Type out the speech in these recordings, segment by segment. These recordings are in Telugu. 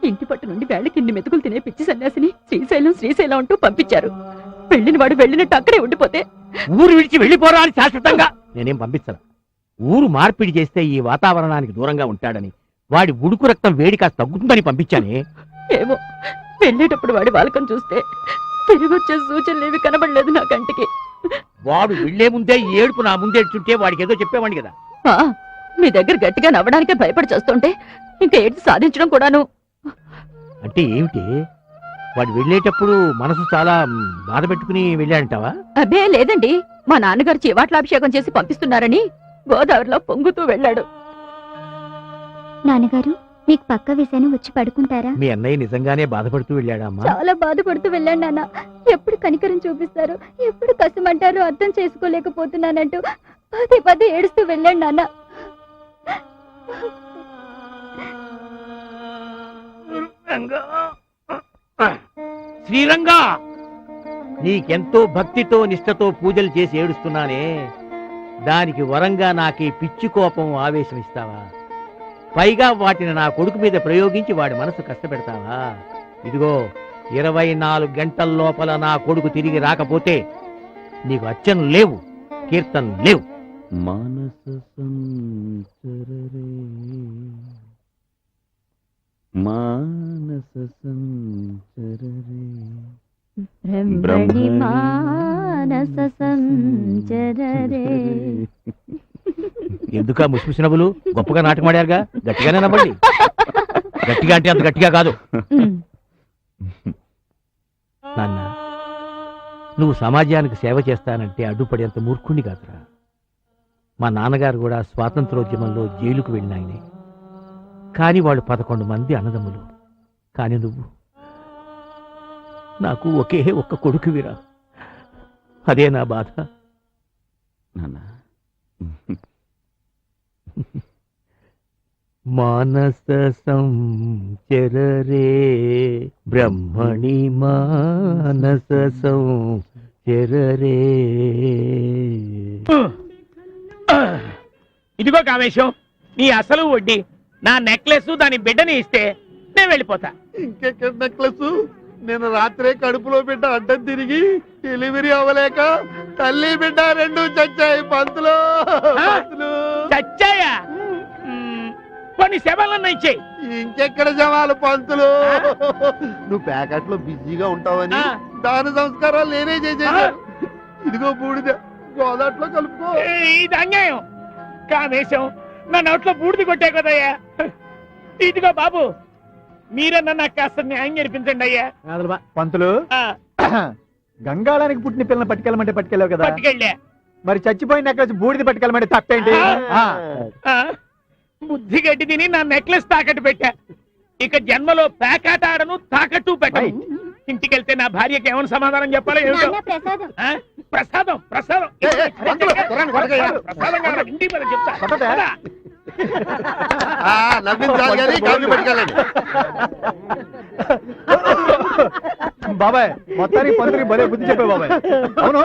ఇంటి పట్టు నుండి వేళకి ఇన్ని మెతుకులు తినే పిచ్చి సన్యాసిని శ్రీశైలం శ్రీశైలం అంటూ పంపించారు. వెళ్ళిన వాడు వెళ్ళినట్టు అక్కడే ఉండిపోతే ఊరు విడిచి వెళ్ళిపోరా అని శాశ్వతంగా నేనేం పంపించను. ఊరు మార్పిడి చేస్తే ఈ వాతావరణానికి దూరంగా ఉంటాడని, వాడి ఉడుకు రక్తం వేడి కాస్త తగ్గుతుందని పంపించానే. ఏమో వెళ్ళేటప్పుడు వాడి వాలకం చూస్తే తిరిగి వచ్చే సూచనలేవి కనబడలేదు నా కంటికి. వాడు వెళ్లే ముందే ఏడుపు నా ముందే చుంటే వాడికి ఏదో చెప్పేవాడిని కదా. మీ దగ్గర గట్టిగా నవ్వడానికే భయపడి చేస్తుంటే ఇంకా ఏంటి సాధించడం కూడాను. అంటే ఏమిటి? వాడు వెళ్ళేటప్పుడు మనసు చాలా బాధ పెట్టుకుని వెళ్ళాడంటావా? అబ్బే లేదండి, మా నాన్నగారు చివాట్లాభిషేకం చేసి పంపిస్తున్నారని గోదావరిలో పొంగుతూ వెళ్ళాడు. నాన్నగారు మీకు పక్క విషయాన్ని వచ్చి పడుకుంటారా? మీ అన్నయ్య నిజంగానే బాధపడుతూ వెళ్ళాడమ్మా? చాలా బాధపడుతూ వెళ్ళాడు నాన్న. ఎప్పుడు కనికరం చూపిస్తారు, ఎప్పుడు కసమంటారో అర్థం చేసుకోలేకపోతున్నానంటూ పదే పదే ఏడుస్తూ వెళ్ళాడు నాన్న. శ్రీరంగా, నీకెంతో భక్తితో నిష్ఠతో పూజలు చేసి ఏడుస్తున్నానే, దానికి వరంగా నాకే పిచ్చి కోపం ఆవేశం ఇస్తావా? పైగా వాటిని నా కొడుకు మీద ప్రయోగించి వాడి మనసు కష్టపెడతావా? ఇదిగో 24 గంటల లోపల నా కొడుకు తిరిగి రాకపోతే నీకు అర్చనలు లేవు, కీర్తనలు లేవు. మానస సంచరరే మానస సంచరరే బ్రహ్మణి మానస సంచరరే. ఎందుకా ముసిముసి నవ్వులు? గొప్పగా నాటకం ఆడారుగా, గట్టిగానే నవ్వండి. గట్టిగా అంటే అంత గట్టిగా కాదు. నాన్న, నువ్వు సమాజానికి సేవ చేస్తానంటే అడ్డుపడేంత మూర్ఖుణ్ణి కాదురా. మా నాన్నగారు కూడా స్వాతంత్రోద్యమంలో జైలుకు వెళ్ళినాయనే, కానీ వాళ్ళు 11 మంది అన్నదమ్ములు. కానీ నువ్వు నాకు ఒకే ఒక్క కొడుకువిరా. అదే నా బాధ. మానస సంచరరే బ్రహ్మణి మానస సంచరరే. ఇదిగో కామేశం, నీ అసలు వడ్డీ. నా నెక్లెస్ దాని బిడ్డని ఇస్తే నేను వెళ్ళిపోతా. ఇంకెక్కడ నెక్లెస్? నేను రాత్రే కడుపులో బిడ్డ అడ్డం తిరిగి డెలివరీ అవ్వలేక తల్లి బిడ్డ 2 చచ్చాయి. పంతులు చచ్చాయా? కొన్ని శవాలన్నా ఇచ్చేయి. ఇంకెక్కడ శవాలు పంతులు? నువ్వు ప్యాకెట్ లో బిజీగా ఉంటావని దాన సంస్కారాలు నేనే చేసేది. ఇదిగో బూడిద, గోదాట్లో కలుపుకో. ఇది అన్యాయం కామేశం, నా నోట్లో బూడిది కొట్టే కదయ్యా. ఇదిగో బాబు, మీరన్నా నాకు కాస్త న్యాయం జరిపించండి అయ్యా. పంతులు, గంగాళానికి పుట్టిన పిల్లలు పట్టుకెళ్ళమంటే పట్టుకెళ్ళావు కదా. పట్టుకెళ్ళా. మరి చచ్చిపోయిన నెక్లెస్ బూడిద పట్టుకెళ్ళమంటే తప్పేంటి? బుద్ధి గడ్డి తిని నా నెక్లెస్ తాకట్టు పెట్టా. ఇక జన్మలో ప్యాకాట ఆడను, తాకట్టు పెట్టను. ఇంటికెళ్తే నా భార్యకి ఏమైనా సమాధానం చెప్పాలో ఏమిటో. ప్రసాదం ప్రసాదం ప్రసాదం కావాలి, ఇంటికి పద చెప్తా. బాబాయ్, మొత్తానికి పంతులకి భలే బుద్ధి చెప్పావు బాబాయ్. అవును,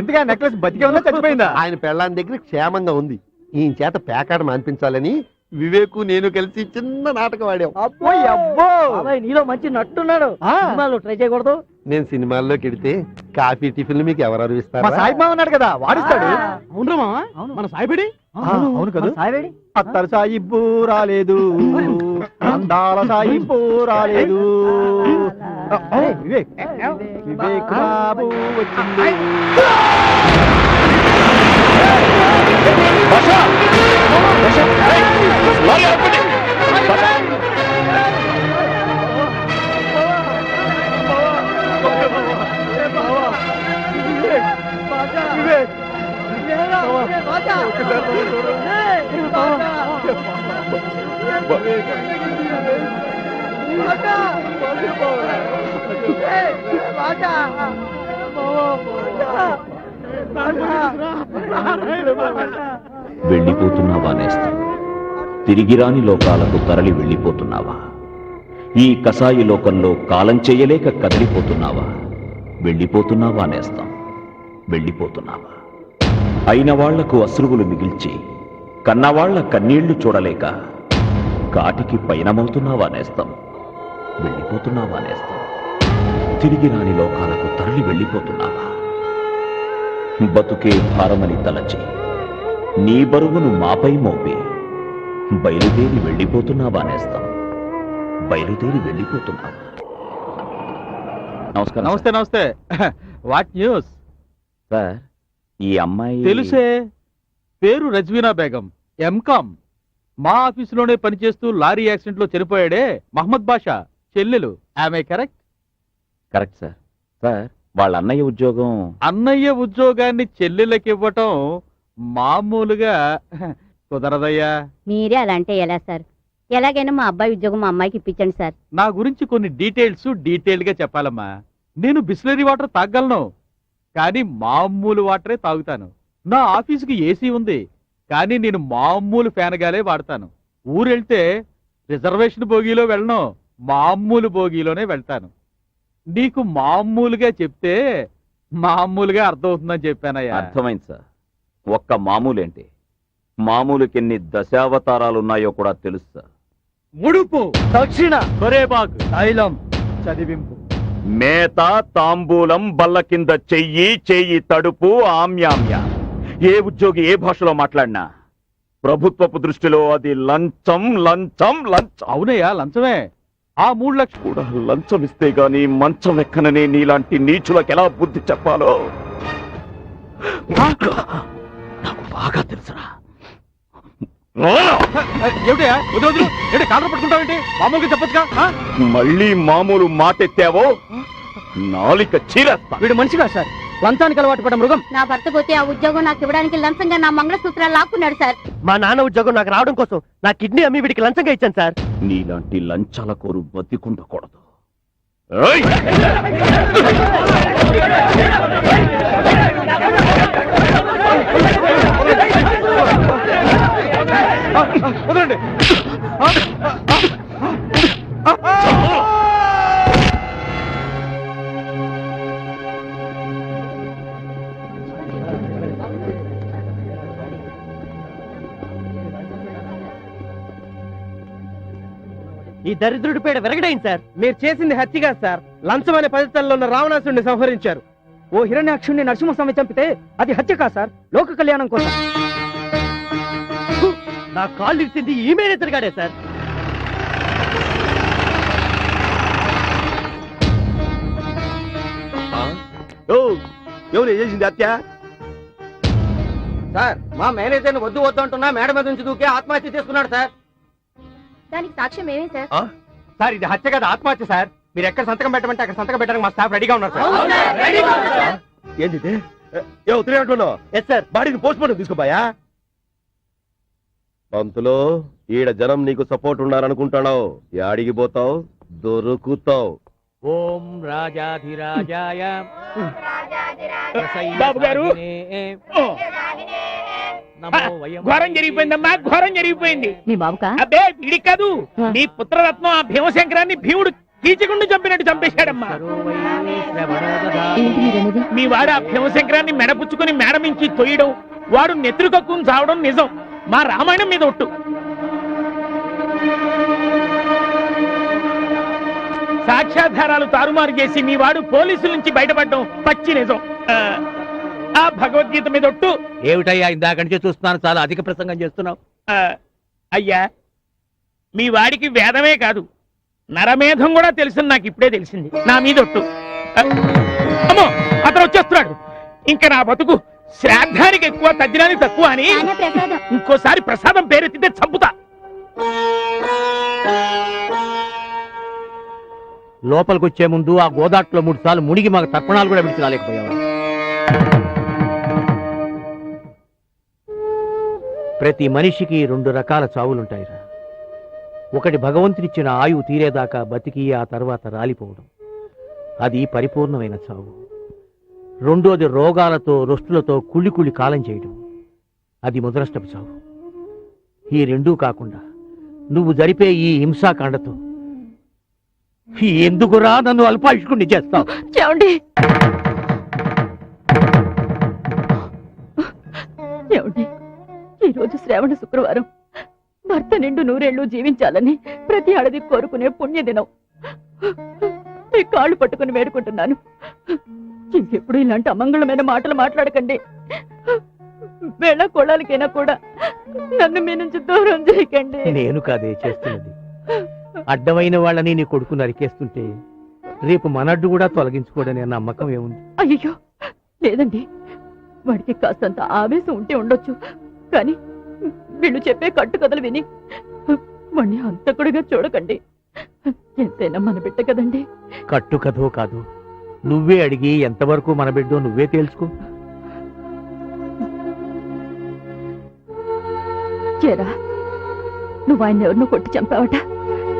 ఎందుకు నెక్లెస్ బతికే ఉందా చచ్చిపోయిందా? ఆయన పెళ్ళాని దగ్గర క్షేమంగా ఉంది. ఈయన చేత పేకాట మాన్పించాలని వివేకు నేను కలిసి చిన్న నాటకం ఆడాం. అబ్బో అబ్బో, నీలో మంచి నట్టున్నాడు. ట్రై చేయకూడదు? నేను సినిమాల్లోకి వెడితే కాఫీ టిఫిన్లు మీకు ఎవరు ఇస్తారు? సాయిబాబా ఉన్నాడు కదా, వాడిస్తాడు. అవును మామా, మన సాయిబడి. అవును కదా, సాయిబడి. అత్తరు సాయిబ్బు రాలేదు, అందాల సాయిబ్బు రాలేదు. వివేక్ వివేక్ బాబు వచ్చింది. వెళ్ళిపోతున్నావా నేస్తం? తిరిగిరాని లోకాలకు తరలి వెళ్ళిపోతున్నావా? ఈ కసాయి లోకంలో కాలం చేయలేక కదిలిపోతున్నావా? వెళ్ళిపోతున్నావా నేస్తం? వెళ్ళిపోతున్నావా? అయిన వాళ్లకు అశ్రువులు మిగిల్చి కన్నవాళ్ల కన్నీళ్లు చూడలేక కాటికి పయనమవుతున్నావా నేస్తం? వెళ్ళిపోతున్నావా నేస్తం? తిరిగి రాని లోకాలకు తరలి వెళ్ళిపోతున్నావా? బతుకే భారమని తలచి నీ బరువును మాపై మోపి బయలుదేరి వెళ్ళిపోతున్నావా నేస్తం? బయలుదేరి వెళ్ళిపోతున్నావా? నమస్కారం. నమస్తే నమస్తే. What news? సార్, ఈ అమ్మాయి తెలుసే, పేరు రజ్వీనా బేగం, ఎంకామ్. మా ఆఫీసులోనే పనిచేస్తూ లారీ యాక్సిడెంట్ లో చనిపోయాడే మహమ్మద్ బాషా చెల్లెలు. ఆమె కరెక్ట్? Correct sir. సార్, వాళ్ళ అన్నయ్య ఉద్యోగం. అన్నయ్య ఉద్యోగాన్ని చెల్లెళ్ళకి ఇవ్వటం మామూలుగా కుదరదయ్యా. మీరే అలా అంటే ఎలా సార్? ఎలాగైనా మా అబ్బాయి ఉద్యోగం మా అమ్మాయికి ఇప్పించండి సార్. నా గురించి కొన్ని డీటెయిల్డ్ గా చెప్పాలమ్మా. నేను బిస్లరీ వాటర్ తాగలను, కానీ మామూలు వాటరే తాగుతాను. నా ఆఫీసుకి ఏసీ ఉంది, కానీ నేను మామూలు ఫ్యాన్ గాలే వాడతాను. ఊరెళ్తే రిజర్వేషన్ బోగీలో వెళ్ళను, మామూలు బోగీలోనే వెళ్తాను. నీకు మామూలుగా చెప్తే మామూలుగా అర్థమవుతుందని చెప్పానయ్యా. అర్థమైంది సార్. ఒక్క మామూలేంటి, మామూలుకెన్ని దశావతారాలున్నాయో కూడా తెలుసు సార్. ముడుపు, దక్షిణ, బరేబాగ్, తైలం, చదివింపు. మేత, తాంబూలం, బల్ల కింద చెయ్యి, చెయ్యి తడుపు, ఆమ్యామ్య. ఏ ఉద్యోగి ఏ భాషలో మాట్లాడినా ప్రభుత్వపు దృష్టిలో అది లంచం, లంచం, లంచం. అవునయ్యా, లంచమే. ఆ 3 లక్షలు కూడా లంచం ఇస్తే గాని మంచం ఎక్కననే నీలాంటి నీచులకు ఎలా బుద్ధి చెప్పాలో నాకు బాగా తెలుసురా. ఏమిటయా వదిలి ఏంటి కాలర్ పట్టుకుంటావేంటి? మామూలుగా చెప్పొచ్చుగా. మళ్ళీ మామూలు మాటెత్తావో నాలిక చీరేస్తా. వీడు మనిషిగా సార్, లంచానికి అలవాటు పడ్డ మృగం. నా భర్త పోతే ఆ ఉద్యోగం నాకు ఇవ్వడానికి లంచంగా నా మంగళసూత్రాలు లాక్కున్నాడు సార్. మా నాన్న ఉద్యోగం నాకు రావడం కోసం నా కిడ్నీ అమ్మి వీడికి లంచంగా ఇచ్చాను సార్. నీలాంటి లంచాల కోరు బతికుండకూడదు. వదలండి. ఈ దరిద్రుడి పేడ విరగడైంది సార్. మీరు చేసింది హత్యగా సార్, లంచం అనే పద్ధతుల్లో ఉన్న రావణాసుడిని సంహరించారు. ఓ హిరణ్యాక్షుణ్ణి నరసింహస్వామి చంపితే అది హత్య కా సార్, లోక కళ్యాణం కోసం. నా కాళ్ళు ఇచ్చింది ఈ మేనేజర్గాడే సార్. ఎవరు చేసింది హత్య? సార్, మా మేనేజర్ని వద్దు వద్దు అంటున్నా మేడ మీద నుంచి దూకే ఆత్మహత్య చేసుకున్నాడు సార్. దానికి సాక్ష్యం ఏమే సార్? సార్, ఇది హత్య కదా, ఆత్మహత్య సార్. మీరు ఎక్కడ సంతకం పెట్టమంటే అక్కడ సంతకం పెట్టడానికి మా స్టాఫ్ రెడీగా ఉన్నారు సార్. ఏంటి ఉత్తరేమంటున్నావు? Yes sir. బాడీని పోస్ట్ మార్టం తీసుకోబాయా? పంతులు, ఈడ జనం నీకు సపోర్ట్ ఉన్నారనుకుంటున్నావు. యాడికి పోతావు? దొరుకుతావు. ఓం రాజాధిరాజాయ బాబు గారు, ఘోరం జరిగిపోయిందమ్మా, ఘోరం జరిగిపోయింది. మీ బాబుకా? అబ్బే వీడి కాదు, నీ పుత్రరత్నం ఆ భీమశంకరాన్ని భీముడు కీచకుండా చంపినట్టు చంపేశాడమ్మా. ఏంటి మీరనేది? మీ వాడు ఆ భీమశంకరాన్ని మెడపుచ్చుకుని మేడమించి తొయ్యడం, వాడు నెత్తురుకక్కుని చావడం నిజం. మా రామాయణం మీద ఒట్టు. సాక్ష్యాధారాలు తారుమారు చేసి మీ వాడు పోలీసుల నుంచి బయటపడడం పచ్చి నిజం. ఆ భగవద్గీత మీద ఒట్టు. ఏమిటయ్యా ఇందాక నుంచి చూస్తున్నాను, చాలా అధిక ప్రసంగం చేస్తున్నావు. అయ్యా, మీ వాడికి వేదమే కాదు నరమేధం కూడా తెలుసుని నాకు ఇప్పుడే తెలిసింది. నా మీద ఒట్టు. అమ్మో, అతను వచ్చేస్తున్నాడు. ఇంకా నా బతుకు శ్రాద్ధానికి ఎక్కువ, తద్దినానికి తక్కువ అని ఇంకోసారి ప్రసాదం పేరెత్తితే చంపుతా. లోపలికి వచ్చే ముందు ఆ గోదాట్లో 3 సార్లు మునిగి మాకు తర్పణాలు కూడా విడిచి రాలేకపోయావా? ప్రతి మనిషికి 2 రకాల చావులుంటాయిరా. ఒకటి భగవంతుడిచ్చిన ఆయువు తీరేదాకా బతికి ఆ తర్వాత రాలిపోవడం, అది పరిపూర్ణమైన చావు. రెండోది రోగాలతో రొస్టులతో కుళ్ళి కాలం చేయడం, అది ముదరష్టపు చావు. ఈ రెండూ కాకుండా నువ్వు జరిపే ఈ హింసాకాండతో ఎందుకురా నన్ను అల్పాయుష్కుణ్ణి చేస్తావు? ఏమండి ఏమండి, ఈ రోజు శ్రావణ శుక్రవారం, భర్త నిండు 100 ఏళ్ళు జీవించాలని ప్రతి ఆడది కోరుకునే పుణ్యదినం. నీ కాళ్ళు పట్టుకుని వేడుకుంటున్నాను, ఇంకెప్పుడు ఇలాంటి అమంగళమైన మాటలు మాట్లాడకండి. వేళ కొడాలకైనా కూడా నన్ను మీ నుంచి దూరం చేయకండి. నేను కాదే చేస్తున్నది. అడ్డమైన వాళ్ళని నీ కొడుకు నరికేస్తుంటే రేపు మనడ్డు కూడా తొలగించుకోడనే నమ్మకం ఏముంది? అయ్యో లేదండి, వాడికి కాస్తంత ఆవేశం ఉంటే ఉండొచ్చు, కానీ వీళ్ళు చెప్పే కట్టుకథలు విని వాణ్ణి హంతకుడిగా చూడకండి. ఎంతైనా మన బిడ్డ కదండి. కట్టు కథో కాదు, నువ్వే అడిగి ఎంతవరకు మన బిడ్డో నువ్వే తేల్చుకో. చేరా, నువ్వు ఆయన ఎవరినో కొట్టి చంపావట,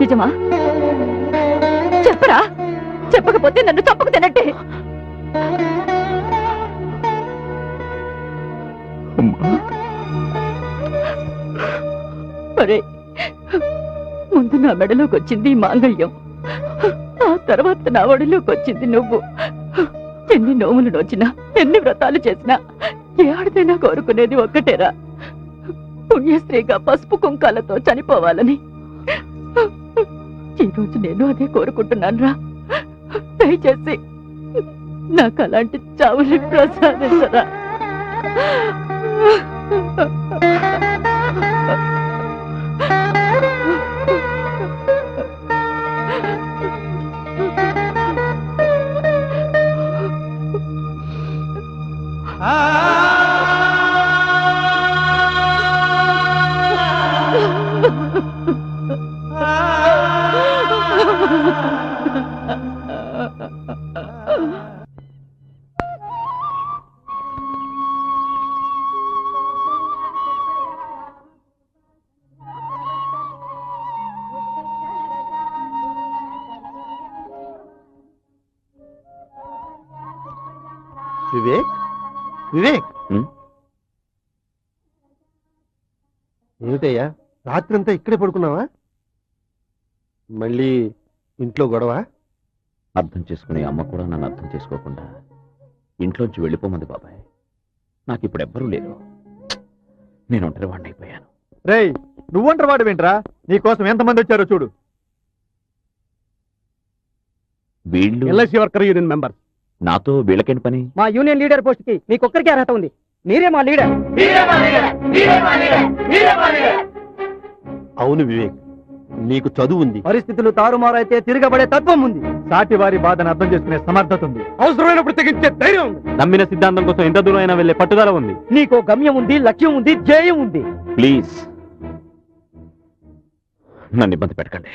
నిజమా? చెప్పరా, చెప్పకపోతే నన్ను చంపకు తినట్టే. మరే, ముందు నా మెడలోకి వచ్చింది ఈ మాంగళ్యం, ఆ తర్వాత నా ఒడిలోకి వచ్చింది నువ్వు. ఎన్ని నోములు నోచినా, ఎన్ని వ్రతాలు చేసినా ఏ ఆడదైనా కోరుకునేది ఒక్కటేరా, పుణ్యశ్రీగా పసుపు కుంకాలతో చనిపోవాలని. ఈ రోజు నేను అదే కోరుకుంటున్నాను రా. దయచేసి నాకు అలాంటి చావుని ప్రసాదించరా. వివేక్, వివేక్, ఉం? ఏమిటయ్యా రాత్రంతా ఇక్కడే పడుకున్నావా? మళ్ళీ ఇంట్లో గొడవ? అర్థం చేసుకునే అమ్మ కూడా నన్ను అర్థం చేసుకోకుండా ఇంట్లోంచి వెళ్ళిపోమంది బాబాయ్. నాకు ఇప్పుడు ఎవ్వరూ లేరు, నేను ఒంటరి వాడిని అయిపోయాను. రేయ్, నువ్వంటారు వాడు వింటరా, నీకోసం ఎంతమంది వచ్చారో చూడు. వీళ్ళు ఎల్ఐసి వర్కర్ యూనియన్ మెంబర్. నాతో వీళ్ళకేంటి పని? మా యూనియన్ లీడర్ పోస్ట్ కి మీకొక్కరికి అర్హత ఉంది. మీరే మా లీడర్. అవును వివేక్, నీకు చదువు ఉంది, పరిస్థితులు తారుమారైతే తిరగబడే తత్వం ఉంది. సాటి వారి బాధను అర్థం చేసుకునే సమర్థత ఉంది, అవసరమైనప్పుడు తెగించే ధైర్యం ఉంది. నమ్మిన సిద్ధాంతం కోసం ఎంత దూరం అయినా వెళ్లే పట్టుదల ఉంది. నీకో గమ్యం ఉంది, లక్ష్యం ఉంది, ధ్యేయం ఉంది. ప్లీజ్ నన్ను ఇబ్బంది పెట్టకండి.